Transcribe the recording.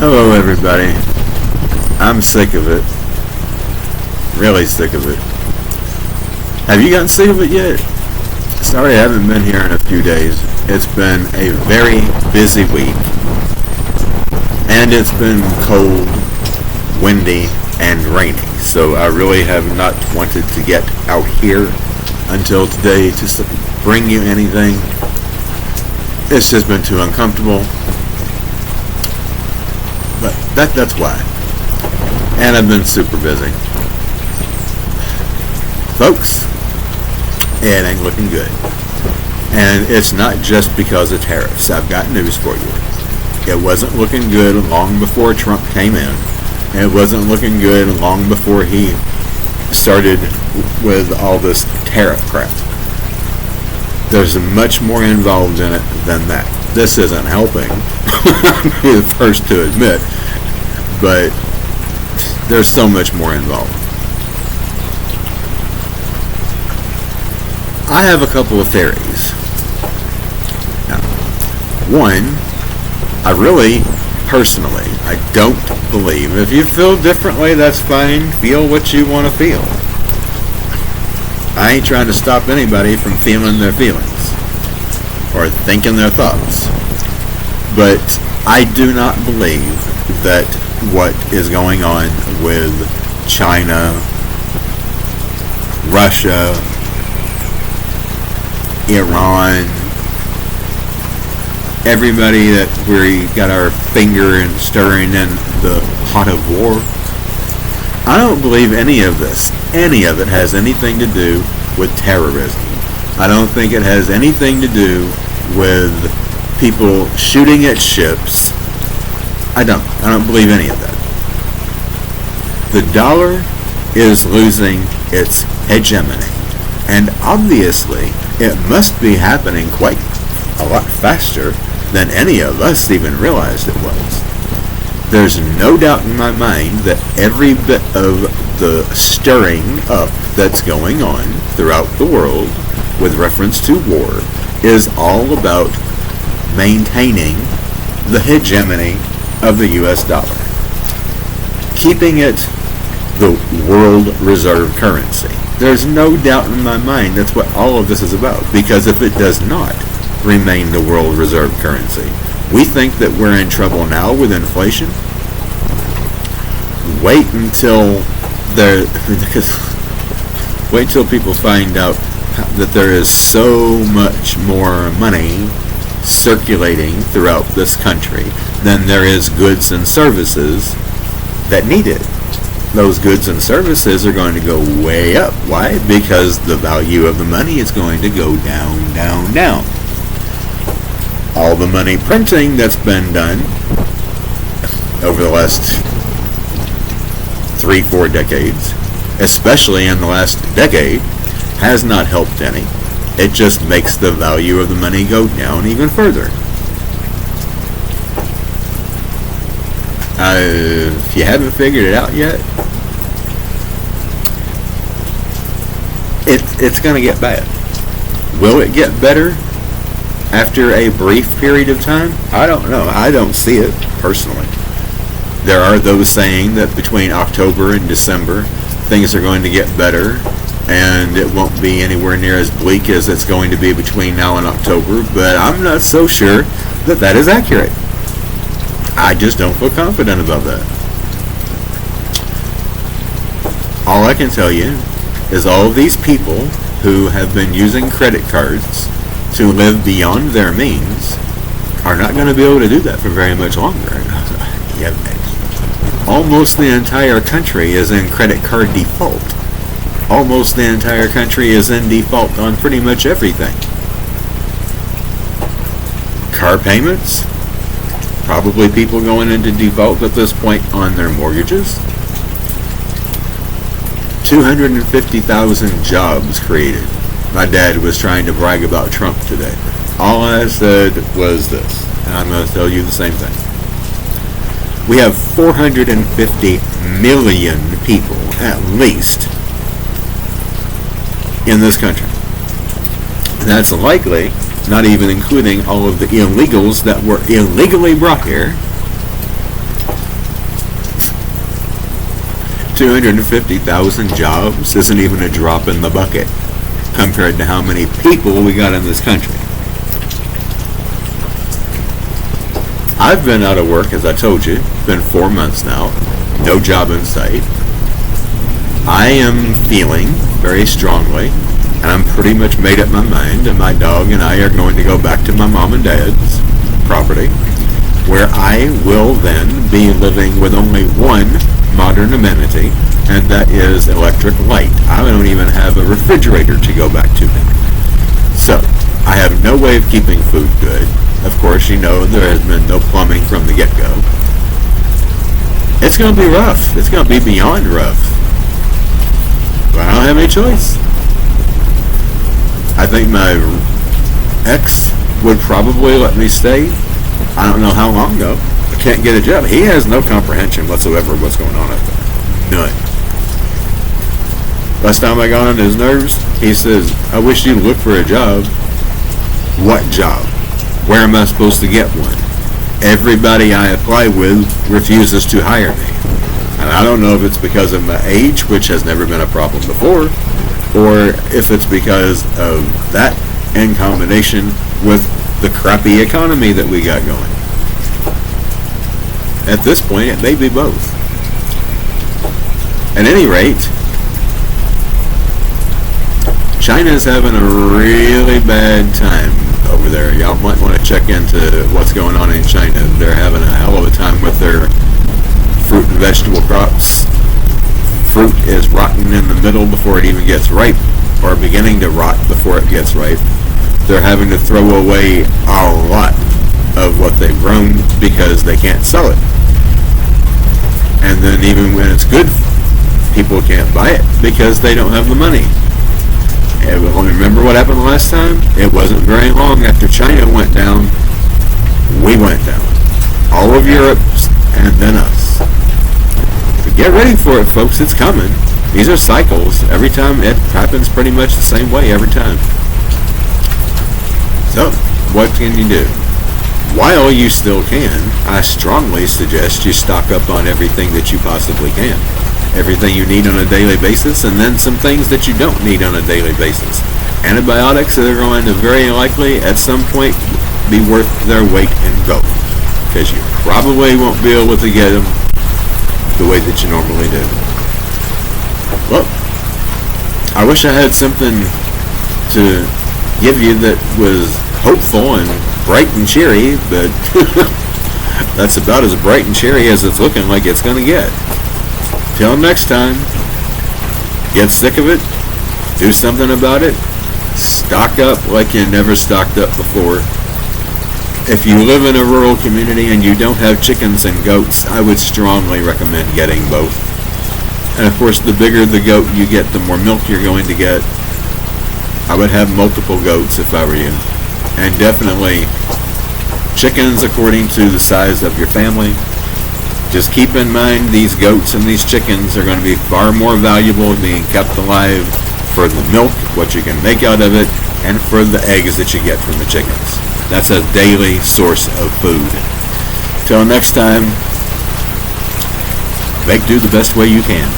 Hello everybody. I'm sick of it. Really sick of it. Have you gotten sick of it yet? Sorry I haven't been here in a few days. It's been a very busy week. And it's been cold, windy, and rainy. So I really have not wanted to get out here until today to bring you anything. It's just been too uncomfortable. But that's why. And I've been super busy. Folks, it ain't looking good. And it's not just because of tariffs. I've got news for you. It wasn't looking good long before Trump came in. And it wasn't looking good long before he started with all this tariff crap. There's much more involved in it than that. This isn't helping. I'm the first to admit, but there's so much more involved. I have a couple of theories. Now, one, I don't believe. If you feel differently, that's fine. Feel what you want to feel. I ain't trying to stop anybody from feeling their feelings or thinking their thoughts. But I do not believe that what is going on with China, Russia, Iran, everybody that we got our finger in stirring in the pot of war, I don't believe any of it has anything to do with terrorism. I don't think it has anything to do with people shooting at ships. I don't believe any of that. The dollar is losing its hegemony, and obviously it must be happening quite a lot faster than any of us even realized it was. There's no doubt in my mind that every bit of the stirring up that's going on throughout the world with reference to war is all about maintaining the hegemony of the US dollar, keeping it the world reserve currency. There's no doubt in my mind that's what all of this is about, because if it does not remain the world reserve currency, we think that we're in trouble now with inflation. Wait until people find out that there is so much more money circulating throughout this country than there is goods and services that need it. Those goods and services are going to go way up. Why? Because the value of the money is going to go down, down, down. All the money printing that's been done over the last 3-4 decades, especially in the last decade, has not helped any. It just makes the value of the money go down even further. If you haven't figured it out yet, it's going to get bad. Will it get better after a brief period of time? I don't know. I don't see it personally. There are those saying that between October and December, things are going to get better, and it won't be anywhere near as bleak as it's going to be between now and October, but I'm not so sure that that is accurate. I just don't feel confident about that. All I can tell you is all of these people who have been using credit cards to live beyond their means are not going to be able to do that for very much longer. Almost the entire country is in credit card default. Almost the entire country is in default on pretty much everything. Car payments, probably people going into default at this point on their mortgages. 250,000 jobs created. My dad was trying to brag about Trump today. All I said was this, and I'm going to tell you the same thing. We have 450 million people, at least, in this country. And that's likely not even including all of the illegals that were illegally brought here 250,000 jobs isn't even a drop in the bucket compared to how many people we got in this country. I've been out of work, as I told you. It's been 4 months now. No job in sight. I am feeling very strongly, and I'm pretty much made up my mind, and my dog and I are going to go back to my mom and dad's property, where I will then be living with only one modern amenity, and that is electric light. I don't even have a refrigerator to go back to. So, I have no way of keeping food good. Of course, you know there has been no plumbing from the get-go. It's going to be rough. It's going to be beyond rough. But I don't have any choice. I think my ex would probably let me stay. I don't know how long though. I can't get a job. He has no comprehension whatsoever of what's going on out there. None. Last time I got on his nerves, he says, I wish you'd look for a job. What job? Where am I supposed to get one? Everybody I apply with refuses to hire me. And I don't know if it's because of my age, which has never been a problem before, or if it's because of that in combination with the crappy economy that we got going. At this point, it may be both. At any rate, China's having a really bad time over there. Y'all might want to check into what's going on in China. They're having a hell of a time with their fruit and vegetable crops. Fruit is rotten in the middle before it even gets ripe, or beginning to rot before it gets ripe. They're having to throw away a lot of what they've grown because they can't sell it. And then even when it's good, people can't buy it because they don't have the money. And remember what happened last time? It wasn't very long after China went down, we went down. All of Europe, and then us. But get ready for it, folks. It's coming. These are cycles. Every time it happens pretty much the same way every time. So, what can you do? While you still can, I strongly suggest you stock up on everything that you possibly can. Everything you need on a daily basis, and then some things that you don't need on a daily basis. Antibiotics are going to very likely at some point be worth their weight in gold, because you probably won't be able to get them the way that you normally do. Well, I wish I had something to give you that was hopeful and bright and cheery, but that's about as bright and cheery as it's looking like it's going to get. Till next time, get sick of it, do something about it, stock up like you never stocked up before. If you live in a rural community and you don't have chickens and goats, I would strongly recommend getting both. And of course, the bigger the goat you get, the more milk you're going to get. I would have multiple goats if I were you. And definitely chickens according to the size of your family. Just keep in mind these goats and these chickens are going to be far more valuable being kept alive for the milk, what you can make out of it, and for the eggs that you get from the chickens. That's a daily source of food. Till next time, make do the best way you can.